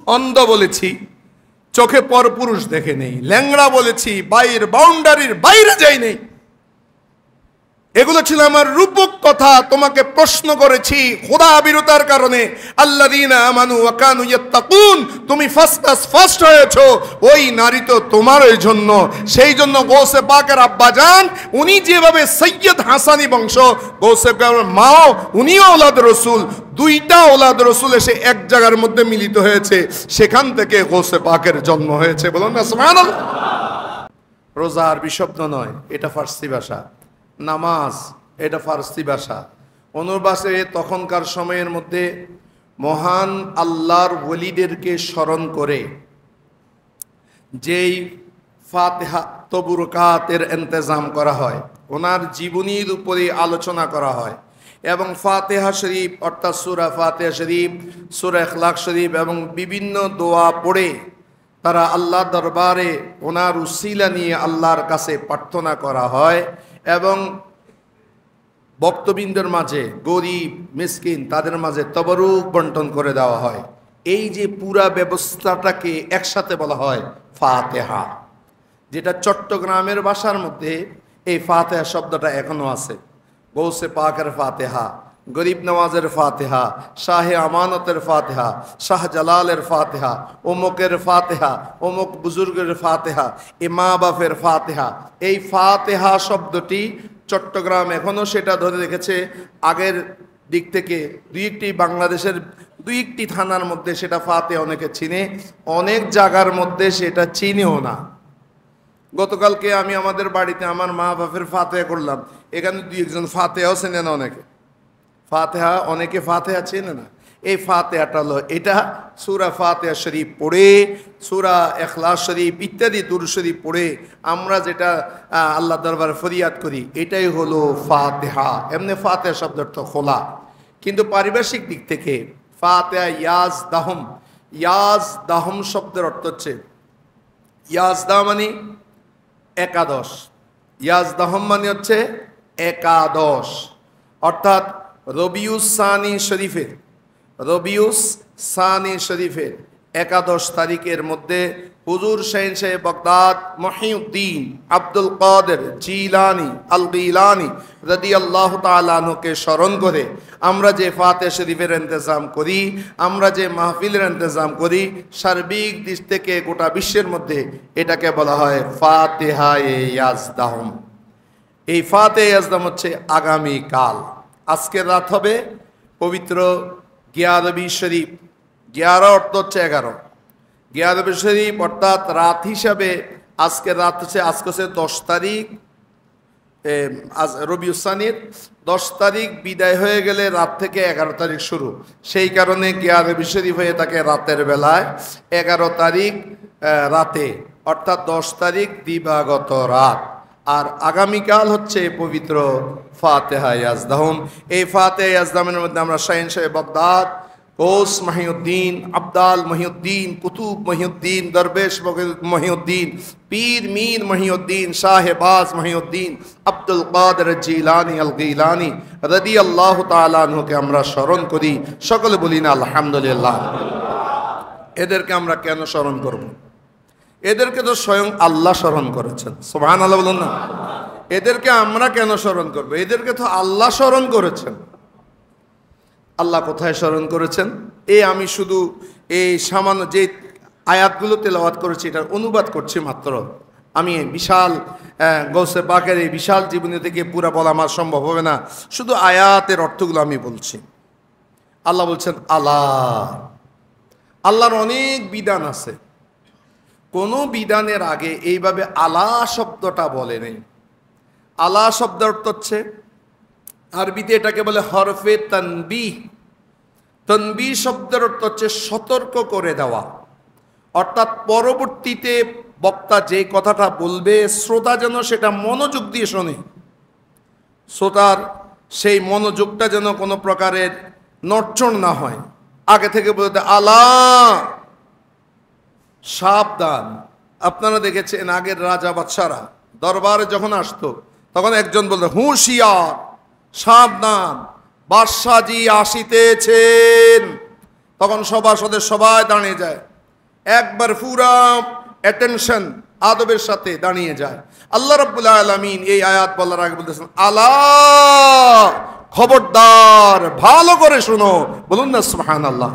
অন্ধ বলেছি, চোখে পরপুরুষ দেখে নেই। ল্যাংড়া বলেছি, বাউন্ডারির বাইরে যাই নেই। এগুলো ছিল আমার রূপক কথা। তোমাকে প্রশ্ন করেছি খোদা বিরতার কারণে, আল্লাযীনা আমানু ওয়া কানু ইয়াত্তাকুন। তুমি ফার্স্ট হয়েছো, ওই নারী তো তোমারই জন্য। সেই জন্য গৌসে পাকের আব্বাজান, উনি যেভাবে সৈয়দ হাসানি বংশ, গৌসে পাকের মাও উনিও ওলাদ রসুল। দুইটা ওলাদ রসুল এসে এক জায়গার মধ্যে মিলিত হয়েছে, সেখান থেকে গৌসে পাকের জন্ম হয়েছে। বলুন না সুবহানাল্লাহ। রোজা আরবি শব্দ নয়, এটা ফার্সি ভাষা। নামাজ এটা ফার্সি ভাষা। অনুবাসে তখনকার সময়ের মধ্যে মহান আল্লাহর ওলিদেরকে স্মরণ করে যেই ফাতিহা তবুরকাতের ইন্তজাম করা হয়, ওনার জীবনীর উপরে আলোচনা করা হয়, এবং ফাতিহা শরীফ অর্থাৎ সূরা ফাতিহা শরীফ, সূরা ইখলাস শরীফ এবং বিভিন্ন দোয়া পড়ে তারা আল্লাহর দরবারে ওনার উসিলা নিয়ে আল্লাহর কাছে প্রার্থনা করা হয়, এবং ভক্তবৃন্দের মাঝে গরিব মিসকিন তাদের মাঝে তবরুক বন্টন করে দেওয়া হয়। এই যে পুরা ব্যবস্থাটাকে একসাথে বলা হয় ফাতিহা, যেটা চট্টগ্রামের ভাষার মধ্যে এই ফাতিহা শব্দটা এখনো আছে। গৌসে পাকের ফাতিহা, গরিব নওয়াজের ফাতিহা, শাহে আমানতের ফাতিহা, শাহ জালালের ফাতিহা, অমুকের ফাতিহা, অমুক বুজুর্গের ফাতিহা, এ মা বাপের ফাতিহা। এই ফাতিহা শব্দটি চট্টগ্রাম এখনও সেটা ধরে রেখেছে। আগের দিক থেকে বাংলাদেশের দুই একটি থানার মধ্যে সেটা ফাতিহা অনেকে চিনে, অনেক জায়গার মধ্যে সেটা চিনেও না। গতকালকে আমি আমাদের বাড়িতে আমার মা বাপের ফাতিহা করলাম, এখানে দুই একজন ফাতিহাও চেনে না, অনেকে ফাতিহা চেনে না। এই ফাতিহাটা হলো এটা, সূরা ফাতিহা শরীফ পড়ে, সূরা ইখলাস শরীফ ইত্যাদি দুরূদ শরীফ পড়ে আমরা যেটা আল্লাহ দরবারে ফরিয়াদ করি, এটাই হলো ফাতিহা। এমনি ফাতিহা শব্দের অর্থ খোলা, কিন্তু পারিভাষিক দিক থেকে ফাতিহা ইয়াজদাহম শব্দের অর্থ হচ্ছে ইয়াজদা মানে একাদশ, ইয়াজদাহম মানে হচ্ছে একাদশ। অর্থাৎ রবিউস সানি শরীফের একাদশ তারিখের মধ্যে হুজুর শাহ বাগদাদ মহিউদ্দিন আব্দুল কাদের জিলানী আল গিলানী রাদিয়াল্লাহু তাআলা আনহুকে স্মরণ করে আমরা যে ফাতিহা শরীফের ইন্তজাম করি, আমরা যে মাহফিলের ইন্তজাম করি, সার্বিক দিক থেকে গোটা বিশ্বের মধ্যে এটাকে বলা হয় ফাতিহায়ে ইয়াজদাহম। এই ফাতিহায়ে ইয়াজদাহম হচ্ছে আগামীকাল, আজকের রাত হবে পবিত্র গিয়ারবি শরীফ। 11 অর্থ হচ্ছে 11, গিয়ারবি শরীফ অর্থাৎ রাত হিসাবে আজকের রাত হচ্ছে, আজকে হচ্ছে 10 তারিখ রবিউস সানির। 10 তারিখ বিদায় হয়ে গেলে রাত থেকে 11 তারিখ শুরু, সেই কারণে গিয়ারবি শরীফ হয়ে থাকে রাতের বেলায়। 11 তারিখ রাতে অর্থাৎ 10 তারিখ দিবাগত রাত, আর আগামীকাল হচ্ছে পবিত্র ফাতিহা ইয়াজদাহম। এই ফাতিহা ইয়াজদাহমের মধ্যে আমরা শাহ বাগদাদ, গৌস মহিউদ্দিন, আবদাল মহিউদ্দিন, কুতুব মহিউদ্দিন, দরবেশ মহিউদ্দিন, পীর মীর মহিউদ্দিন, শাহবাজ মহিউদ্দিন, আব্দুল কাদের জিলানী আল গিলানী রাদিয়াল্লাহু তাআলা আনহুকে আমরা স্মরণ করি। সকলে বলি না আলহামদুলিল্লাহ। এদেরকে আমরা কেন স্মরণ করব? এদেরকে তো স্বয়ং আল্লাহ স্মরণ করেছেন, সুবহানাল্লাহ বলুন না। এদেরকে আমরা কেন স্মরণ করব? এদেরকে তো আল্লাহ স্মরণ করেছেন। আল্লাহ কোথায় স্মরণ করেছেন? আমি শুধু এই সামান্য যে আয়াতগুলো তেলাওয়াত করেছি এটার অনুবাদ করছি মাত্র। আমি বিশাল গৌসে পাকের এই বিশাল জীবনী থেকে পুরা বলা আমার সম্ভব হবে না, শুধু আয়াতের অর্থগুলো আমি বলছি। আল্লাহ বলছেন আল্লাহর অনেক বিধান আছে, কোনো বিধানের আগে এইভাবে আলা শব্দটা বলে নেই। আলা শব্দ অর্থ হচ্ছে আরবিতে এটাকে বলে হরফে তানবিহ। তানবিহ শব্দের অর্থ হচ্ছে সতর্ক করে দেওয়া, অর্থাৎ পরবর্তীতে বক্তা যে কথাটা বলবে শ্রোতা যেন সেটা মনোযোগ দিয়ে শোনে, শ্রোতার সেই মনোযোগটা যেন কোনো প্রকারের নড়চড় না হয়। আগে থেকে বলতে আলা সাবধান। আপনারা দেখেছেন আগের রাজা বাদশারা দরবারে যখন আসতো তখন একজন বলতো হুঁশিয়ার, সাবধান, বাদশাজি আসিতেছেন। তখন সভাসদের সবাই দাঁড়িয়ে যায়, একবার পুরা অ্যাটেনশন আদবের সাথে দাঁড়িয়ে যায়। আল্লাহ রাব্বুল আলামিন এই আয়াত বলার আগে বলতেছেন, আলা, খবরদার, ভালো করে শোনো। বলুন না সুবহানাল্লাহ।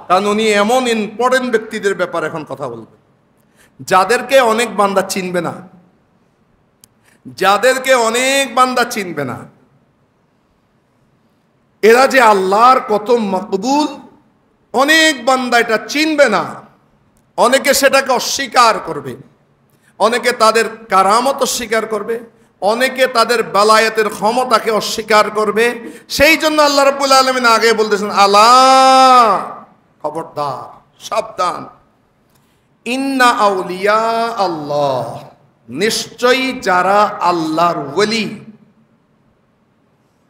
কারণ উনি এমন ইম্পর্টেন্ট ব্যক্তিদের ব্যাপারে এখন কথা বলবেন, যাদেরকে অনেক বান্দা চিনবে না, যাদেরকে অনেক বান্দা চিনবে না। এরা যে আল্লাহর কত মকবুল, অনেক বান্দা এটা চিনবে না। অনেকে সেটাকে অস্বীকার করবে, অনেকে তাদের কারামত অস্বীকার করবে, অনেকে তাদের বেলায়েতের ক্ষমতাকে অস্বীকার করবে। সেই জন্য আল্লাহ রাব্বুল আলামিন আগে বলতেছেন, আলা, খবরদার, সাবধান। ইন্না আউলিয়া আল্লাহ, নিশ্চয়ই যারা আল্লাহর ওলি,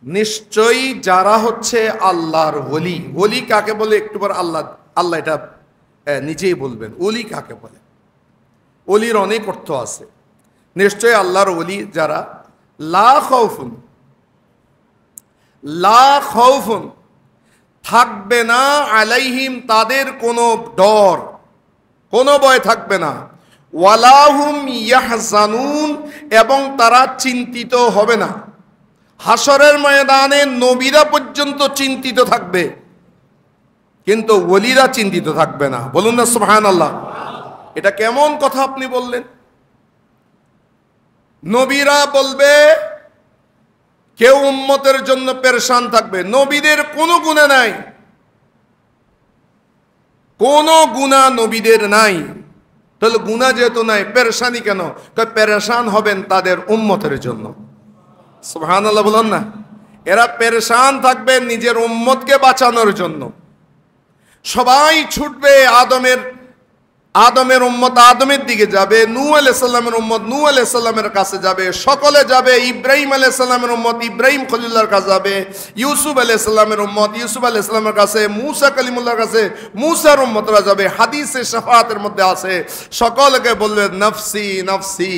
নিশ্চয়ই যারা হচ্ছে আল্লাহর ওলি। ওলি কাকে বলে একটু পর আল্লাহ এটা নিজেই বলবেন, ওলি কাকে বলে। ওলির অনেক অর্থ আছে। নিশ্চয়ই আল্লাহর ওলি যারা, লা খাউফুন, লা খাউফুন, থাকবে না, আলাইহিম, তাদের কোনো ডর, কোনো ভয় থাকবে না, ওয়ালাহুম ইয়াহজানুন, এবং তারা চিন্তিত হবে না। হাসরের ময়দানে নবীরা পর্যন্ত চিন্তিত থাকবে, কিন্তু ওলিরা চিন্তিত থাকবে না। বলুন না সুবহানাল্লাহ। এটা কেমন কথা আপনি বললেন? নবীরা বলবে কেউ উম্মতের জন্য পেরেশান থাকবে, নবীদের কোনো গুনাহ নাই, কোনো গুনাহ নবীদের নাই। তাহলে গুনাহ যেহেতু নাই, পেরেশানি কেন? পেরেশান হবেন তাদের উম্মতের জন্য। সুবহানাল্লাহ বলুন না। এরা পেরেশান থাকবে নিজের উম্মতকে বাঁচানোর জন্য। সবাই ছুটবে আদমের উম্মত আদমের দিকে যাবে, নূহ আলাইহিস সালামের উম্মত নূহ আলাইহিস সালামের কাছে যাবে, সকলে যাবে। ইব্রাহিম আলাইহিস সালামের উম্মত ইব্রাহিম খলিলুল্লাহর কাছে যাবে, ইউসুফ আলাইহিস সালামের উম্মত ইউসুফ আলাইহিস সালামের কাছে, মূসা কালিমুল্লাহর কাছে মূসার উম্মতরা যাবে। হাদিসে শাফাআতের মধ্যে আছে, সকলকে বলবে নফসি নফসি,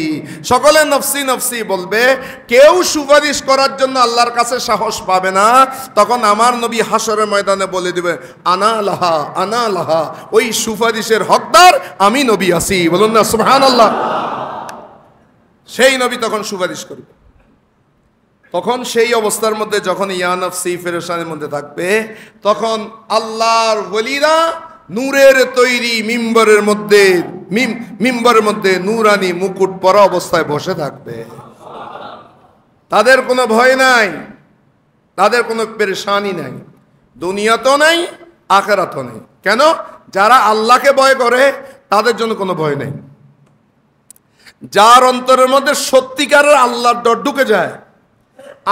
সকলে নফসি নফসি বলবে। কেউ সুপারিশ করার জন্য আল্লাহর কাছে সাহস পাবে না। তখন আমার নবী হাসরের ময়দানে বলে দিবে, আনা লাহা, আনা লাহা, ওই সুপারিশের হকদার আমি নবী আছি। বলুন না সুবহানাল্লাহ। সেই নবী তখন সুপারিশ করবে। তখন সেই অবস্থার মধ্যে যখন ইয়া নফসি ফেরেশানের মধ্যে থাকবে, তখন আল্লাহর ওলিরা নূরের তৈরি মিম্বরের মধ্যে নূরানি মুকুট পরা অবস্থায় বসে থাকবে। তাদের কোনো ভয় নাই, তাদের কোনো পেরেশানি নাই, দুনিয়াতেও নাই, আখিরাতেও নেই। কেন? যারা আল্লাহকে ভয় করে তাদের জন্য কোনো ভয় নেই। যার অন্তরের মধ্যে সত্যিকারের আল্লাহর ডর ঢুকে যায়,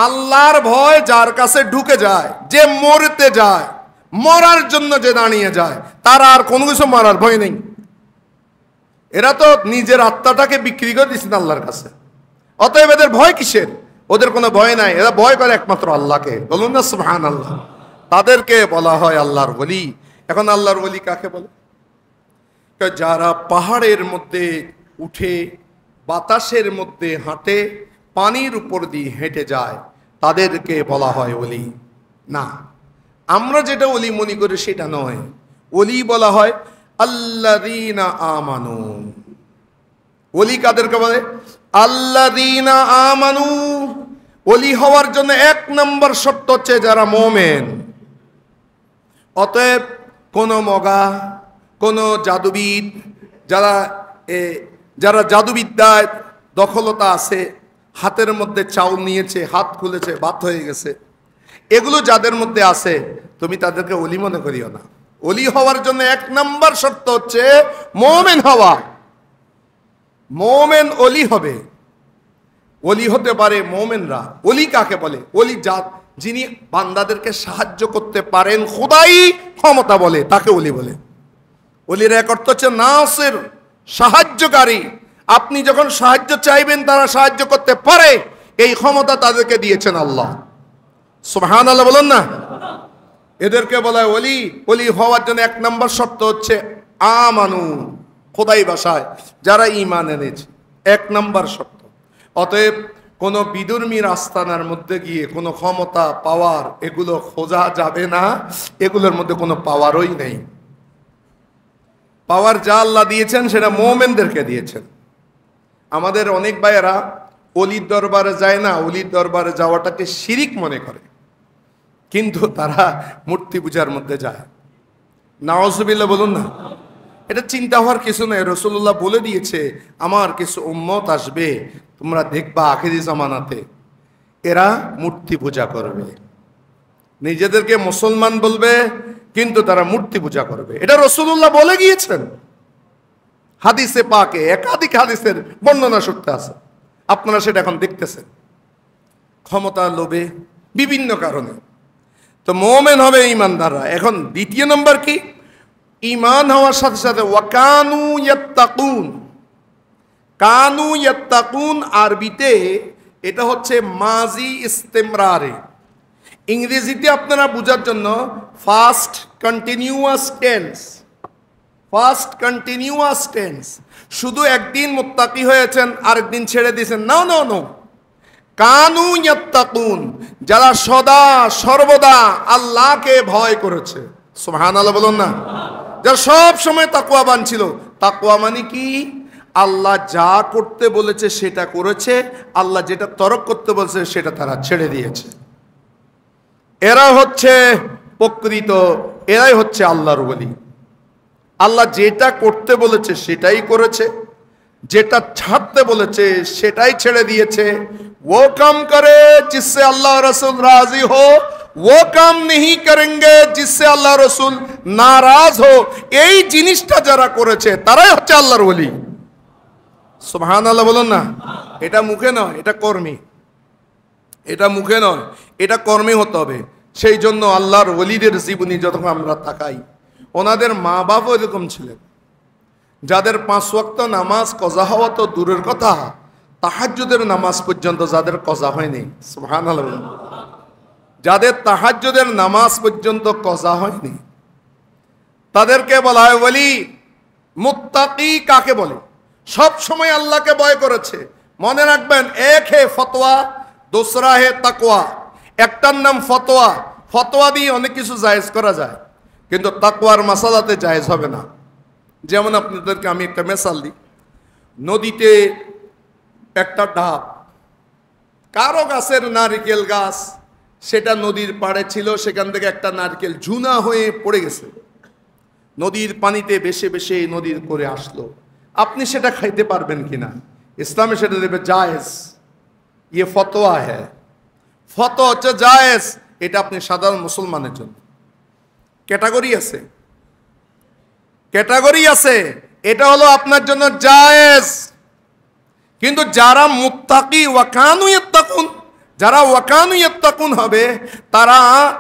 আল্লাহর ভয় যার কাছে ঢুকে যায়, যে মরতে যায়, মরার জন্য যে দাঁড়িয়ে যায়, তার আর কোনো কিছু মারার ভয় নেই। এরা তো নিজের আত্মাটাকে বিক্রি করে দিচ্ছেন আল্লাহর কাছে। অতএব এদের ভয় কিসের? ওদের কোনো ভয় নাই, এরা ভয় করে একমাত্র আল্লাহকে। বলুন না সুবহানাল্লাহ। তাদেরকে বলা হয় আল্লাহর ওলি। এখন আল্লাহর ওলি কাকে বলে? যারা পাহাড়ের মধ্যে উঠে, বাতাসের মধ্যে হাঁটে, পানির উপর দিয়ে হেঁটে যায়, তাদেরকে বলা হয় ওলি। না, আমরা যেটা ওলি মনে করি সেটা নয়। ওলি বলা হয় আল্লাযীনা আমানু। ওলি কাদেরকে বলে? আল্লাযীনা আমানু। ওলি হওয়ার জন্য এক নম্বর শর্ত হচ্ছে যারা মুমিন। অতএব কোন মগা, কোন জাদুবিদ, যারা জাদুবিদ্যায় দখলতা আছে, হাতের মধ্যে চাউল নিয়েছে, হাত খুলেছে, ভাত হয়ে গেছে, এগুলো যাদের মধ্যে আছে, তুমি তাদেরকে ওলি মনে করিও না। ওলি হওয়ার জন্য এক নম্বর শর্ত হচ্ছে মুমিন হওয়া। মুমিন ওলি হবে। ওলি হতে পারে মুমিনরা। ওলি কাকে বলে? ওলি যিনি বান্দাদেরকে সাহায্য করতে পারেন, খোদাই ক্ষমতা বলে, তাকে ওলি বলে। ওলির এক অর্থ হচ্ছে নাসির, সাহায্যকারী। আপনি যখন সাহায্য চাইবেন তারা সাহায্য করতে পারে, এই ক্ষমতা তাদেরকে দিয়েছেন আল্লাহ। সুবহানাল্লাহ বলুন না। এদেরকে বলা হয় ওলি। ওলি হওয়ার জন্য এক নম্বর শর্ত হচ্ছে আমানু, খোদাই ভাষায় যারা ঈমান এনেছে, এক নম্বর শর্ত। অতএব কোন বিধর্মীর আস্তানার মধ্যে গিয়ে কোনো ক্ষমতা, পাওয়ার, এগুলো খোঁজা যাবে না। এগুলোর মধ্যে কোনো পাওয়ারই নেই। পাওয়ার যা আল্লাহ দিয়েছেন সেটা মুমিনদেরকে দিয়েছেন। আমাদের অনেক ভাইয়েরা অলির দরবারে যায় না, অলির দরবারে যাওয়াটাকে শিরিক মনে করে, কিন্তু তারা মূর্তি পূজার মধ্যে যায়। নাউজুবিল্লাহ বলুন না। এটা চিন্তা হওয়ার কিছু নেই। রাসূলুল্লাহ বলে দিয়েছে, আমার কিছু উম্মত আসবে, তোমরা দেখবা আখিরি জামানাতে এরা মূর্তি পূজা করবে, নিজেদেরকে মুসলমান বলবে কিন্তু তারা মূর্তি পূজা করবে। এটা রাসূলুল্লাহ বলে গিয়েছেন হাদিসে পাকে, একাধিক হাদিসের বর্ণনা সূত্রে আছে। আপনারা সেটা এখন দেখতেছেন, ক্ষমতা লোভে, বিভিন্ন কারণে। তো মুমিন হবে ঈমানদাররা। এখন দ্বিতীয় নম্বর কি? ঈমান হওয়ার সাথে সাথে ওয়াকানু ইয়াত্তাকুন। কানু ইয়াত্তাকুন আরবিতে এটা হচ্ছে মাজি ইস্তেমরারে। ইংরেজিতে আপনারা বোঝার জন্য fast continuous tense, fast continuous tense. শুধু একদিন মুত্তাকি হয়েছেন আরেকদিন ছেড়ে দিয়েছেন, নো নো নো। কানু ইয়াত্তাকুন, যারা সদা সর্বদা আল্লাহকে ভয় করেছে। সুবহানাল্লাহ বলুন না। যারা সব সময় তাকওয়াবান ছিল। তাকওয়া মানে কি? আল্লাহ যা করতে বলেছে সেটা করেছে, আল্লাহ যেটা তরক করতে বলেছে সেটা তারা ছেড়ে দিয়েছে। এরা হচ্ছে প্রকৃত, এরাই হচ্ছে আল্লাহর ওলি। আল্লাহ যেটা করতে বলেছে সেটাই করেছে, যেটা ছাড়তে বলেছে সেটাই ছেড়ে দিয়েছে। वो काम करे जिससे अल्लाह रसूल राजी हो, वो काम नहीं करेंगे जिससे अल्लाह रसूल नाराज हो। এই জিনিসটা যারা করেছে তারাই হচ্ছে আল্লাহর ওলি। সুবহানাল্লাহ বলুন না। এটা মুখে নয়, এটা কর্মী। এটা মুখে নয়, এটা কর্মে হতে হবে। সেই জন্য আল্লাহর ওলিদের জীবনী যখন আমরা তাকাই, ওনাদের মা বাবাও এরকম ছিলেন, যাদের 5 ওয়াক্ত নামাজ কজা হওয়া তো দূরের কথা, তাহাজ্জুদের নামাজ পর্যন্ত যাদের কজা হয়নি। সুবহানাল্লাহ। যাদের তাহাজ্জুদের নামাজ পর্যন্ত কজা হয়নি তাদেরকে বলা হয় ওলি। মুত্তাকি কাকে বলে? সব সময় আল্লাহকে ভয় করেছে। মনে রাখবেন, এক হে ফতোয়া, দোসরা হে তাকওয়া। একটার নাম ফতোয়া। ফতোয়া দিয়ে অনেক কিছু জায়েজ করা যায়, কিন্তু তাকওয়ার মাসালাতে জায়েজ হবে না। যেমন আপনাদেরকে আমি একটা মিসাল দিই। নদীতে একটা ডাব, কারো গাছের নারকেল গাছ, সেটা নদীর পাড়ে ছিল, সেখান থেকে একটা নারকেল ঝুনা হয়ে পড়ে গেছে, নদীর পানিতে ভেসে ভেসে নদীর করে আসলো। আপনি সেটা খাইতে পারবেন কিনা? ইসলামে সেটা দেবে জায়েজ। ইয়ে ফতোয়া হ্যাঁ, ফতোয়া হচ্ছে জায়েজ। এটা আপনি সাধারণ মুসলমানের জন্য। ক্যাটাগরি আছে, ক্যাটাগরি আছে। এটা হলো আপনার জন্য জায়েজ। কিন্তু যারা মুত্তাকি ওয়াকানু ইয়াত্তাকুন, যারা ওয়াকানু ইয়াত্তাকুন হবে, তারা,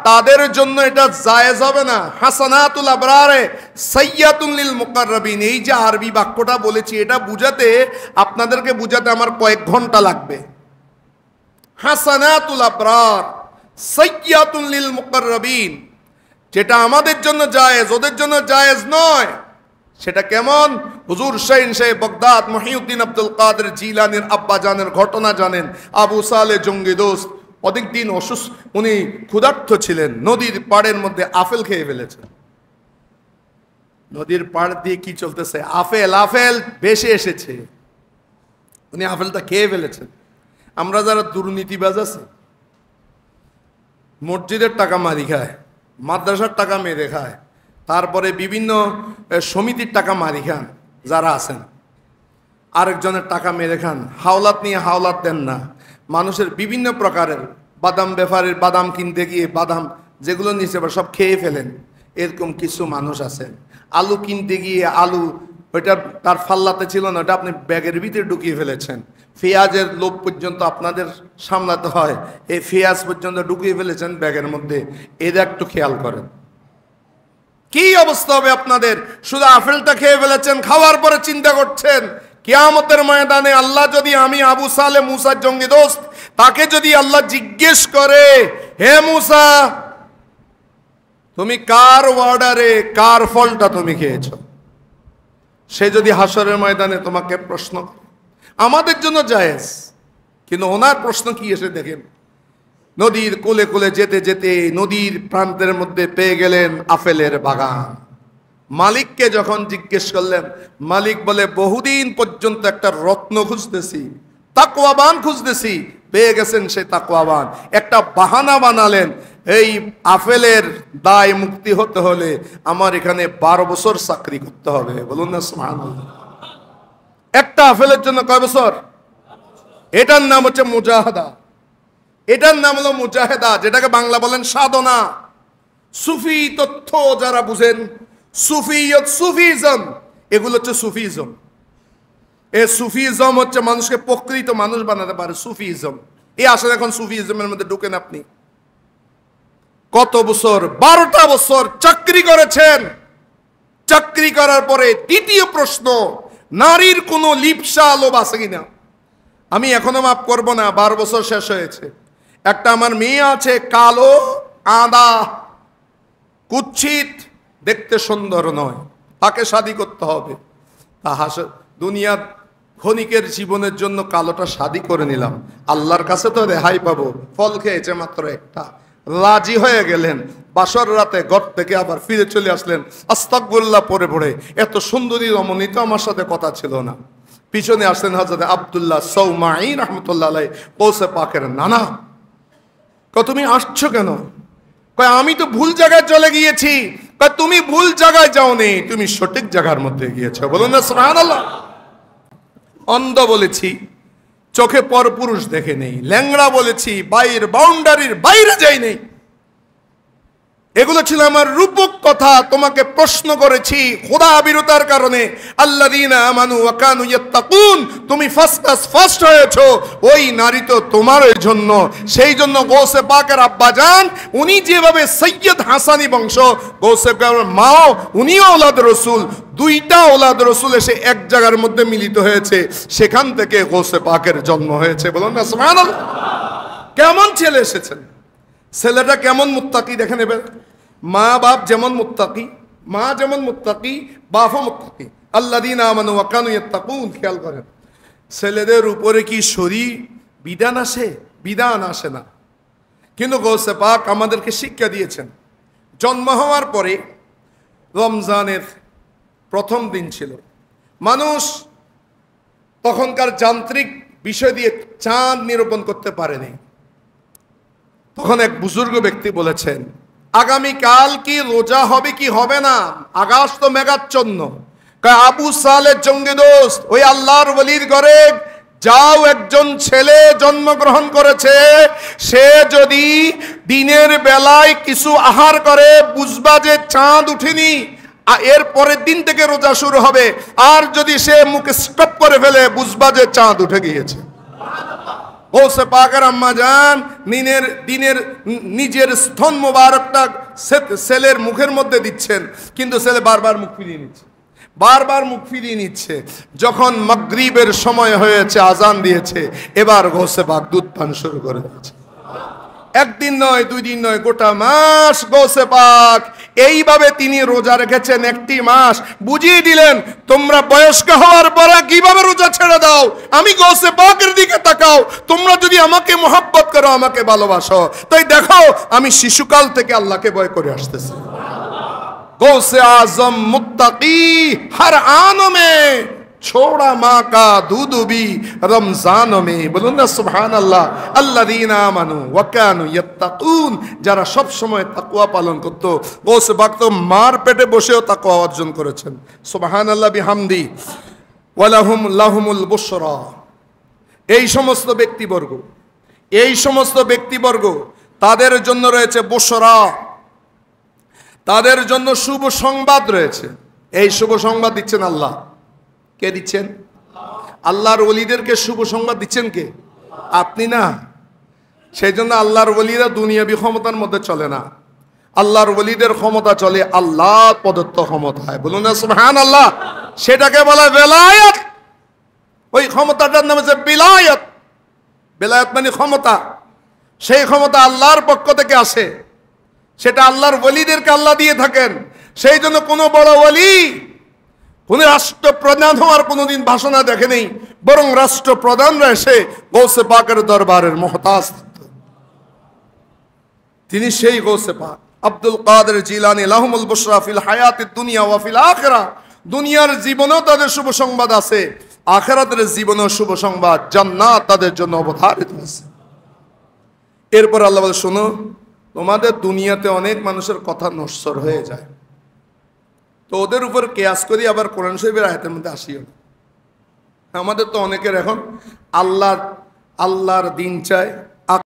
তাদের জন্য এটা জায়েজ হবে না। হাসানাতুল আবরারে সাইয়্যাতুন লিল মুকাররাবিন। এই যে আরবি বাক্যটা বলেছি, এটা বুঝাতে, আপনাদেরকে বুঝাতে আমার কয়েক ঘন্টা লাগবে। হাসানাতুল আবরার সাইয়্যাতুন লিল মুকাররাবিন, যেটা আমাদের জন্য জায়েজ ওদের জন্য জায়েজ নয়। সেটা কেমন? হুজুর শাইন শাহ বাগদাদ মহিউদ্দিন আব্দুল কাদের জিলানির আব্বা জানের ঘটনা জানেন। আবু সালে জঙ্গি দোস্ত অনেকদিন অসুস্থ, উনি ক্ষুধার্ত ছিলেন, নদীর পাড়ের মধ্যে আপেল খেয়ে ফেলেছেন। নদীর পাড় দিয়ে কি চলতেছে? আপেল, আপেল ভেসে এসেছে, উনি আপেলটা খেয়ে ফেলেছেন। আমরা যারা দুর্নীতিবাজ আছে, মসজিদের টাকা মারি খায়, মাদ্রাসার টাকা মেরে খায়, তারপরে বিভিন্ন সমিতির টাকা মারি খান যারা আছেন, আরেকজনের টাকা মেরে খান, হাওলাত নিয়ে হাওলাত দেন না, মানুষের বিভিন্ন প্রকারের বাদাম ব্যাপারের বাদাম কিনতে গিয়ে বাদাম যেগুলো নিচে সব খেয়ে ফেলেন, এরকম কিছু মানুষ আছেন। আলু কিনতে গিয়ে আলু ওইটা তার ফাল্লাতে ছিল না, ওটা আপনি ব্যাগের ভিতরে ঢুকিয়ে ফেলেছেন। পেঁয়াজের লোভ পর্যন্ত আপনাদের সামলাতে হয়, এই পেঁয়াজ পর্যন্ত ঢুকিয়ে ফেলেছেন ব্যাগের মধ্যে। এদের একটু খেয়াল করেন কি অবস্থা হবে আপনাদের। শুধু আপেলটা খেয়ে ফেলেছেন, খাওয়ার পরে চিন্তা করছেন কিয়ামতের ময়দানে আল্লাহ যদি, আমি আবু সালে মুসার জঙ্গি দোস্ত, তাকে যদি আল্লাহ জিজ্ঞেস করে, হে মুসা তুমি কার অর্ডারে কার ফলটা তুমি খেয়েছো, সে যদি হাসরের ময়দানে তোমাকে প্রশ্ন করে, আমাদের জন্য জায়েজ, কিন্তু ওনার প্রশ্ন কি এসে দেখেন, নদীর কোলে কোলে যেতে যেতে নদীর প্রান্তের মধ্যে পেয়ে গেলেন আপেলের বাগান। মালিককে যখন জিজ্ঞেস করলেন, মালিক বলে বহুদিন পর্যন্ত একটা রত্ন খুঁজতেছি, তাকওয়াবান খুঁজতেছি, পেয়ে গেছেন সেই তাকওয়াবান। একটা বাহানা বানালেন, এই আপেলের দায় মুক্তি হতে হলে আমার এখানে 12 বছর চাকরি করতে হবে। বলুন না সুবহানাল্লাহ। একটা আপেলের জন্য কয় বছর? এটার নাম হচ্ছে মুজাহাদা, এটার নাম হলো মুজাহিদা, যেটাকে বাংলা বলেন সাধনা। সুফি তথ্য যারা বুঝেন, সুফিয়ত, সুফিজম, এগুলো হচ্ছে সুফিজম। এই সুফিজম হচ্ছে মানুষকে প্রকৃত মানুষ বানাতে পারে, সুফিজম। এই আসলে এখন সুফিজমের মধ্যে ঢুকেন আপনি। কত বছর? 12টা বছর চাকরি করেছেন। চাকরি করার পরে দ্বিতীয় প্রশ্ন, নারীর কোনো লিপসা লোভ আছে কিনা? আমি এখনো মাফ করব না, 12 বছর শেষ হয়েছে। একটা আমার মেয়ে আছে, কালো, আদা, কুৎসিত, দেখতে সুন্দর নয়, তাকে শাদী করতে হবে। দুনিয়ার ক্ষণিকের জীবনের জন্য কালোটা শাদী করে নিলাম, আল্লাহর কাছে তো রেহাই পাবো। ফল খেয়েছে মাত্র একটা, রাজি হয়ে গেলেন। বাসর রাতে ঘর থেকে আবার ফিরে চলে আসলেন, আস্তাগফিরুল্লাহ পড়ে পড়ে। এত সুন্দরী রমণী তো আমার সাথে কথা ছিল না। পিছনে আসলেন হযরত আব্দুল্লাহ সৌমাই রাহমাতুল্লাহ আলাইহি, গৌসে পাকের নানা। তুমি আসছো কেন? কয় আমি তো ভুল জায়গায় চলে গিয়েছি। কয় তুমি ভুল জায়গায় যাওনি, তুমি সঠিক জায়গার মধ্যে গিয়েছো। বলুন না সুবহানাল্লাহ। অন্ধ বলেছি, চোখে পরপুরুষ দেখে নেই। ল্যাংড়া বলেছি, বাইরের বাউন্ডারির বাইরে যাই নেই। এগুলো ছিল আমার রূপক কথা। তোমাকে প্রশ্ন করেছি খোদা বিরতার কারণে, আল্লাযীনা আমানু ওয়া কানু ইয়াত্তাকুন। তুমি ফার্স্ট হয়েছো, ওই নারী তো তোমার জন্য। সেই জন্য গৌসে পাকের আব্বাজান, উনি যেভাবে সৈয়দ হাসানি বংশ, গৌসে পাকের মাও উনিও ওলাদ রসুল। দুইটা ওলাদ রসুল এসে এক জায়গার মধ্যে মিলিত হয়েছে, সেখান থেকে গৌসে পাকের জন্ম হয়েছে। বলুন না সুবহানাল্লাহ। কেমন ছেলে এসেছেন, ছেলেটা কেমন মুত্তাকি দেখেন। এবার মা বাপ যেমন মুত্তাকি, মা যেমন মুত্তাকি, বাপও মুত্তাকি। আল্লাযীনা আমানু ওয়া কানু ইয়াত্তাকুন। খেয়াল করেন, ছেলেদের উপরে কি শরীর বিধান আসে? বিধান আসে না, কিন্তু গৌসে পাক আমাদেরকে শিক্ষা দিয়েছেন। জন্ম হওয়ার পরে রমজানের প্রথম দিন ছিল। মানুষ তখনকার যান্ত্রিক বিষয় দিয়ে চাঁদ নিরূপণ করতে পারেনি। তখন এক বুজুর্গ ব্যক্তি বলেছেন, আগামীকাল কি রোজা হবে কি হবে না? আকাশ তো মেঘাচ্ছন্ন। আবু সালেহ জঙ্গি দোস্ত, ওই আল্লাহর ওলির ঘরে যাও, একজন ছেলে জন্মগ্রহণ করেছে, সে যদি দিনের বেলায় কিছু আহার করে, বুঝবা যে চাঁদ উঠেনি, এর পরের দিন থেকে রোজা শুরু হবে। আর যদি সে মুখে স্টপ করে ফেলে, বুঝবা যে চাঁদ উঠে গিয়েছে। গৌসে পাকের আম্মা জান দিনের নিজের স্তন মোবারকটা ছেলের মুখের মধ্যে দিচ্ছেন, কিন্তু ছেলে বারবার মুখ ফিরিয়ে নিচ্ছে, বারবার মুখ ফিরিয়ে নিচ্ছে। যখন মাগরিবের সময় হয়েছে, আজান দিয়েছে, এবার গৌসে পাক দুধ পান শুরু করে দিয়েছে। একদিন নয়, 2 দিন নয়, গোটা মাস গৌসে পাক এইভাবে তিনি রোজা রেখেছেন। একটি মাস বুঝিয়ে দিলেন, তোমরা বয়স্ক হওয়ার পরে কিভাবে রোজা ছেড়ে দাও, আমি গৌসে পাকের দিকে তাকাও। তোমরা যদি আমাকে মোহাব্বত করো, আমাকে ভালোবাসো, তাই দেখো আমি শিশুকাল থেকে আল্লাহকে ভয় করে আসতেছি। गौसे आजम मुत्तकी हर आन में छोड़ा माँ का दूध भी रमजान में। बोलून ना सुभान अल्लाह। अल्लादीना आमानू व कानू यत्ताकून, যারা সব সময় তাকওয়া পালন করত। গৌসে পাক তো মার পেটে বসেও তাকওয়া অর্জন করেছেন। সুবহানাল্লাহ বিহামদি ওয়ালাহুম লাহুমুল বুশরা। এই সমস্ত ব্যক্তিবর্গ তাদের জন্য রয়েছে বুশরা, তাদের জন্য শুভ সংবাদ রয়েছে। এই শুভ সংবাদ দিচ্ছেন আল্লাহ। কে দিচ্ছেন? আল্লাহর ওলিদেরকে শুভ সংবাদ দিচ্ছেন কে? আপনি না। সেই জন্য আল্লাহর ওলিরা দুনিয়াবি ক্ষমতার মধ্যে চলে না। আল্লাহর ওলিদের ক্ষমতা চলে আল্লাহ প্রদত্ত ক্ষমতায়। বলুন না সুবহানাল্লাহ। সেটাকে বলা বেলায়েত। ওই ক্ষমতাটার নাম হচ্ছে বিলায়েত। বেলায়েত মানে ক্ষমতা। সেই ক্ষমতা আল্লাহর পক্ষ থেকে আসে, সেটা আল্লাহর ওলিদেরকে আল্লাহ দিয়ে থাকেন। সেই জন্য কোনো বড় ওলি কোন রাষ্ট্রপ্রধান হওয়ার কোনোদিন বাসনা দেখে নেই, বরং রাষ্ট্রপ্রধানরা এসে গৌসে পাকের দরবারের মুহতাজ। তিনি সেই গৌসে পাক। আব্দুল কাদের জিলানী লাহুমুল বুশরা ফিল হায়াতিদ দুনিয়া ওয়া ফিল আখিরাহ, দুনিয়ার জীবনেও তাদের শুভ সংবাদ আছে, আখিরাতের জীবনেও শুভ সংবাদ, জান্নাত তাদের জন্য অবধারিত আছে। এরপর আল্লাহ বলে, শোনো, তোমাদের দুনিয়াতে অনেক মানুষের কথা নশ্বর হয়ে যায়, তো ওদের উপর কেয়াস করি আবার কোরআন শরীফের আয়াতের মধ্যে আসিও না। আমাদের তো অনেকের এখন আল্লাহর দিন চায়,